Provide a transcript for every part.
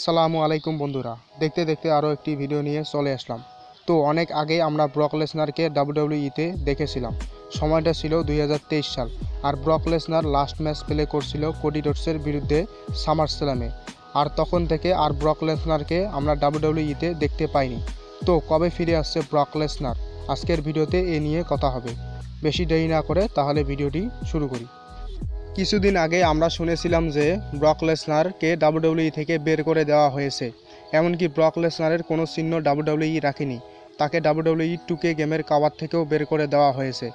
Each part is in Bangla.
আসসালামু আলাইকুম বন্ধুরা, দেখতে দেখতে আরও একটি ভিডিও নিয়ে চলে আসলাম। তো অনেক আগে আমরা ব্রক লেসনারকে ডাব্লিউডাব্লিউইতে দেখেছিলাম। সময়টা ছিল 2023 সাল। আর Brock Lesnar last match play করছিল কোডি রোডসের বিরুদ্ধে সামারস্ল্যামে। আর তখন থেকে আর ব্রক লেসনারকে আমরা ডাব্লিউডাব্লিউইতে দেখতে পাইনি। তো কবে ফিরে আসছে ব্রক লেসনার, আজকের ভিডিওতে এ নিয়ে কথা হবে। বেশি দেরি না করে তাহলে ভিডিওটি শুরু করি। কিছুদিন আগে আমরা শুনেছিলাম যে ব্রক লেসনারকে ডাব্লিউডাব্লিউই থেকে বের করে দেওয়া হয়েছে। এমনকি ব্রক লেসনারের কোনো চিহ্ন ডাব্লিউডাব্লিউই রাখেনি, তাকে ডাব্লিউডাব্লিউই 2K গেমের কাভার থেকেও বের করে দেওয়া হয়েছে।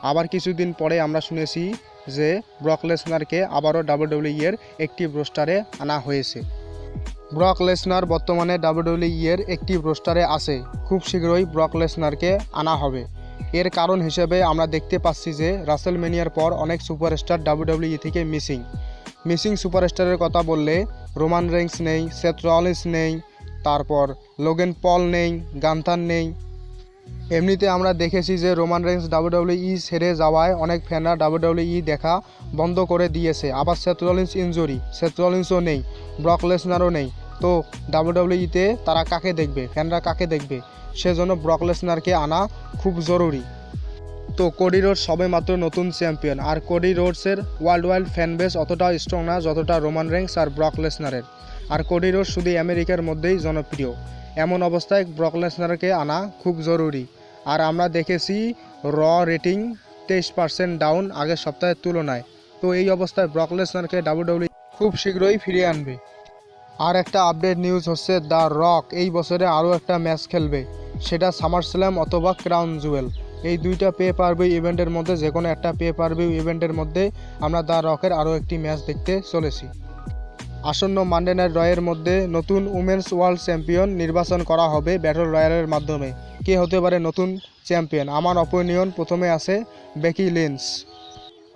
আবার কিছুদিন পরে আমরা শুনেছি যে ব্রক লেসনারকে আবারও ডাব্লিউডাব্লিউই এর একটি রোস্টারে আনা হয়েছে। ব্রক লেসনার বর্তমানে ডাব্লিউডাব্লিউই এর একটি রোস্টারে আছে। খুব শীঘ্রই ব্রক লেসনারকে আনা হবে। এর কারণ হিসেবে আমরা দেখতে পাচ্ছি যে রাসেলমেনিয়ার পর অনেক সুপারস্টার ডাব্লিউডাব্লিউই থেকে মিসিং সুপারস্টারের কথা বললে রোমান রেইন্স নেই, সেথ রলিন্স নেই, তারপর লোগেন পল নেই, গান্থার নেই। এমনিতে আমরা দেখেছি যে রোমান রেইন্স ডাব্লিউডাব্লিউই ছেড়ে যাওয়ায় অনেক ফ্যানরা ডাব্লিউডাব্লিউই দেখা বন্ধ করে দিয়েছে। আবার সেথ রলিন্স ইনজুরি, সেথ রলিন্সও নেই, ব্রক লেসনারও নেই। তো ডাব্লিউডাব্লিউইতে তারা কাকে দেখবে, ফ্যানরা কাকে দেখবে? সেজন্য ব্রক লেসনারকে আনা খুব জরুরি। তো কোডি রোডস সবেমাত্র নতুন চ্যাম্পিয়ন, আর কোডি রোডসের ওয়ার্ল্ড ওয়াইড ফ্যান বেস অতটা স্ট্রং না যতটা রোমান রেইন্স আর ব্রক লেসনারের। আর কোডি রোডস শুধু আমেরিকার মধ্যেই জনপ্রিয়। এমন অবস্থায় ব্রক লেসনারকে আনা খুব জরুরি। আর আমরা দেখেছি র রেটিং 23% ডাউন আগের সপ্তাহের তুলনায়। তো এই অবস্থায় ব্রক লেসনারকে ডাব্লিউডাব্লিউই খুব শীঘ্রই ফিরিয়ে আনবে। আর একটা আপডেট নিউজ হচ্ছে দ্য রক এই বছরে আরও একটা ম্যাচ খেলবে, সেটা সামারস্ল্যাম অথবা ক্রাউন জুয়েল। এই দুইটা পে পার ভিউ ইভেন্টের মধ্যে যে কোনো একটা পে পার ভিউ ইভেন্টের মধ্যে আমরা দ্য রকের আরও একটি ম্যাচ দেখতে চলেছি। আসন্ন মানডে নাইট রয়ের মধ্যে নতুন উমেন্স ওয়ার্ল্ড চ্যাম্পিয়ন নির্বাচন করা হবে ব্যাটল রয়্যালের মাধ্যমে। কে হতে পারে নতুন চ্যাম্পিয়ন? আমার অপিনিয়ন প্রথমে আছে বেকি লিঞ্চ,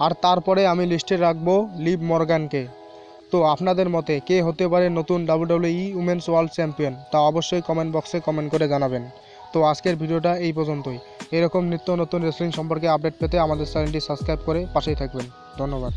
আর তারপরে আমি লিস্টে রাখবো লিভ মর্গানকে। তো আপনাদের মতে কে হতে পারে নতুন ডাব্লিউডাব্লিউই উমেন্স ওয়ার্ল্ড চ্যাম্পিয়ন, তা অবশ্যই কমেন্ট বক্সে কমেন্ট করে জানাবেন। তো আজকের ভিডিওটা এই পর্যন্তই। এরকম নিত্য নতুন রেসলিং সম্পর্কে আপডেট পেতে আমাদের চ্যানেলটি সাবস্ক্রাইব করে পাশেই থাকবেন। ধন্যবাদ।